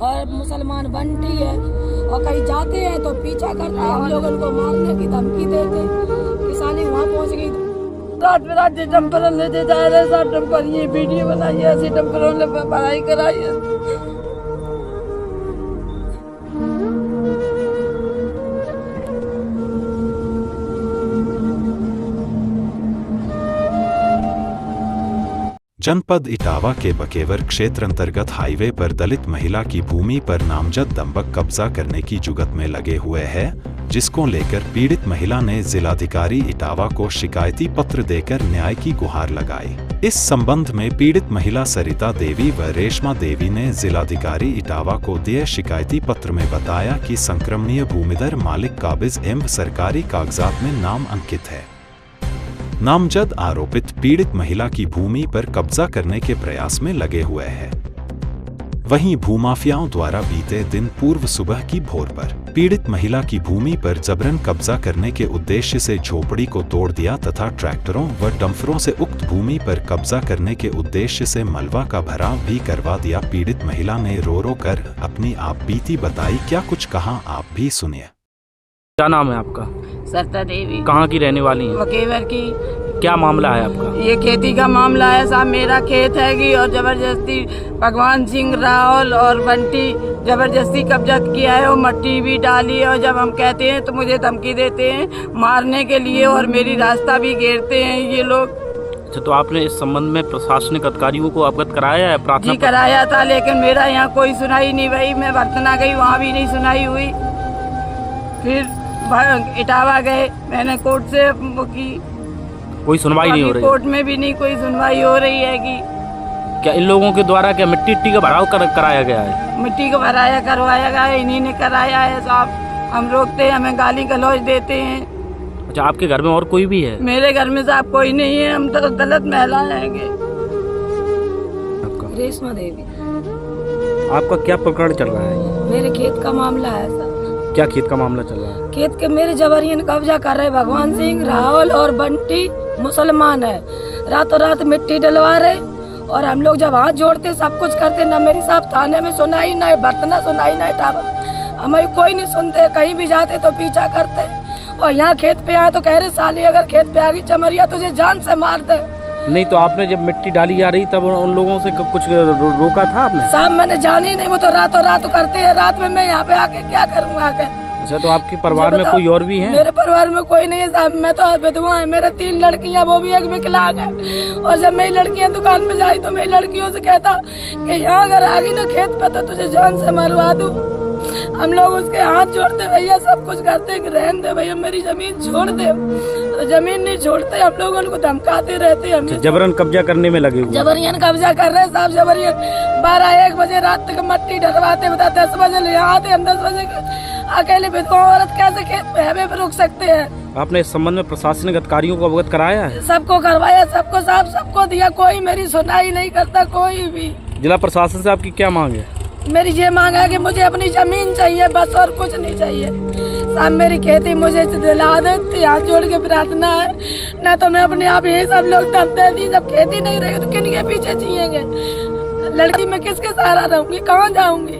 और मुसलमान बंटी है, और कहीं जाते हैं तो पीछा करते हैं, हम लोग उनको मारने की धमकी देते। किसानी वहाँ पहुँच गई, रात में रात डंपर लेते जा रहे, सब डंपर ये वीडियो बनाइए, ऐसे डंपरों ने पढ़ाई कराई है। जनपद इटावा के बकेवर क्षेत्र अंतर्गत हाईवे पर दलित महिला की भूमि पर नामजद दंपक कब्जा करने की जुगत में लगे हुए हैं, जिसको लेकर पीड़ित महिला ने जिलाधिकारी इटावा को शिकायती पत्र देकर न्याय की गुहार लगाई। इस संबंध में पीड़ित महिला सरिता देवी व रेशमा देवी ने जिलाधिकारी इटावा को दिए शिकायती पत्र में बताया कि संक्रमणीय भूमिधर मालिक काबिज एवं सरकारी कागजात में नाम अंकित है। नामजद आरोपित पीड़ित महिला की भूमि पर कब्जा करने के प्रयास में लगे हुए हैं। वहीं भूमाफियाओं द्वारा बीते दिन पूर्व सुबह की भोर पर पीड़ित महिला की भूमि पर जबरन कब्जा करने के उद्देश्य से झोपड़ी को तोड़ दिया तथा ट्रैक्टरों व डंफरों से उक्त भूमि पर कब्जा करने के उद्देश्य से मलबा का भराव भी करवा दिया। पीड़ित महिला ने रो रो कर अपनी आप बीती बताई, क्या कुछ कहा आप भी सुनिए। क्या नाम है आपका? सरिता देवी। कहाँ की रहने वाली हैं? बकेवर की। क्या मामला है आपका? ये खेती का मामला है साहब, मेरा खेत है कि और जबरदस्ती भगवान सिंह, राहुल और बंटी जबरदस्ती कब्जा किया है और मट्टी भी डाली है, और जब हम कहते हैं तो मुझे धमकी देते हैं मारने के लिए और मेरी रास्ता भी घेरते हैं ये लोग। अच्छा, तो आपने इस संबंध में प्रशासनिक अधिकारियों को अवगत कराया है? प्रार्थना जी कराया था, लेकिन मेरा यहाँ कोई सुनाई नहीं हुई। मैं बरतना गई, वहाँ भी नहीं सुनाई हुई। फिर इटावा गए, मैंने कोर्ट से वो की, कोई सुनवाई नहीं हो रही? कोर्ट में भी नहीं कोई सुनवाई हो रही है। कि क्या इन लोगों के द्वारा क्या मिट्टी का भराव कराया गया है? मिट्टी का भराया करवाया गया है, इन्हीं ने कराया है साहब। हम रोकते हैं, हमें गाली गलौज देते हैं। अच्छा, आपके घर में और कोई भी है? मेरे घर में साहब कोई नहीं है, हम तो दलित महिला हैंगे। रेशमा देवी। आपका क्या प्रकरण चल रहा है? मेरे खेत का मामला है सर। क्या खेत का मामला चल रहा है? खेत के मेरे जबरियन कब्जा कर रहे भगवान सिंह, राहुल और बंटी मुसलमान है। रातों रात मिट्टी डलवा रहे, और हम लोग जब हाथ जोड़ते सब कुछ करते, ना मेरी साहब थाने में सुनाई, ना बर्तना सुनाई, ना टावर, हमें कोई नहीं सुनते। कहीं भी जाते तो पीछा करते, और यहाँ खेत पे आए तो कह रहे साली अगर खेत पे आ गई चमरिया तुझे जान से मार दे। नहीं तो आपने जब मिट्टी डाली जा रही तब उन लोगों से कुछ रोका था आपने? साहब मैंने जानी नहीं, वो तो रातों रात करते हैं। रात में मैं यहाँ पे आके क्या करूँगा आके? अच्छा, तो आपके परिवार में कोई और भी है? मेरे परिवार में कोई नहीं है साहब, मैं तो विधवा है। मेरे 3 लड़कियां, वो भी एक विकलांग है। और जब मेरी लड़कियां दुकान पे जाई तो मेरी लड़कियों से कहता कि यहाँ अगर आ गई ना खेत पे तो तुझे जान से मरवा दूं। हम लोग उसके हाथ जोड़ते, भैया सब कुछ करते कि रहने दे भैया, मेरी जमीन छोड़ दे, तो जमीन नहीं छोड़ते। हम लोग उनको धमकाते रहते हैं। अच्छा, जबरन कब्जा करने में लगे हुए? जबरियन कब्जा कर रहे साहब, जबरियन 12-1 बजे रात तक मट्टी डलवाते, बता 10 बजे यहाँ आते, हम 10 बजे अकेले विधवा औरत कैसे खेत पे हमें पे रुक सकते हैं? आपने इस संबंध में प्रशासनिक अधिकारियों को अवगत कराया है? सबको करवाया, सबको साहब सबको दिया, कोई मेरी सुनाई नहीं करता कोई भी। जिला प्रशासन से आपकी क्या मांग है? मेरी ये मांग है कि मुझे अपनी जमीन चाहिए बस, और कुछ नहीं चाहिए साहब। मेरी खेती मुझे दिला दे, हाथ जोड़ के प्रार्थना है, ना तो मैं अपने आप ही सब लोग दम दे दी। जब खेती नहीं रहेगी तो किन के पीछे जिएंगे? लड़की में किसके सहारा रहूंगी, कहाँ जाऊंगी?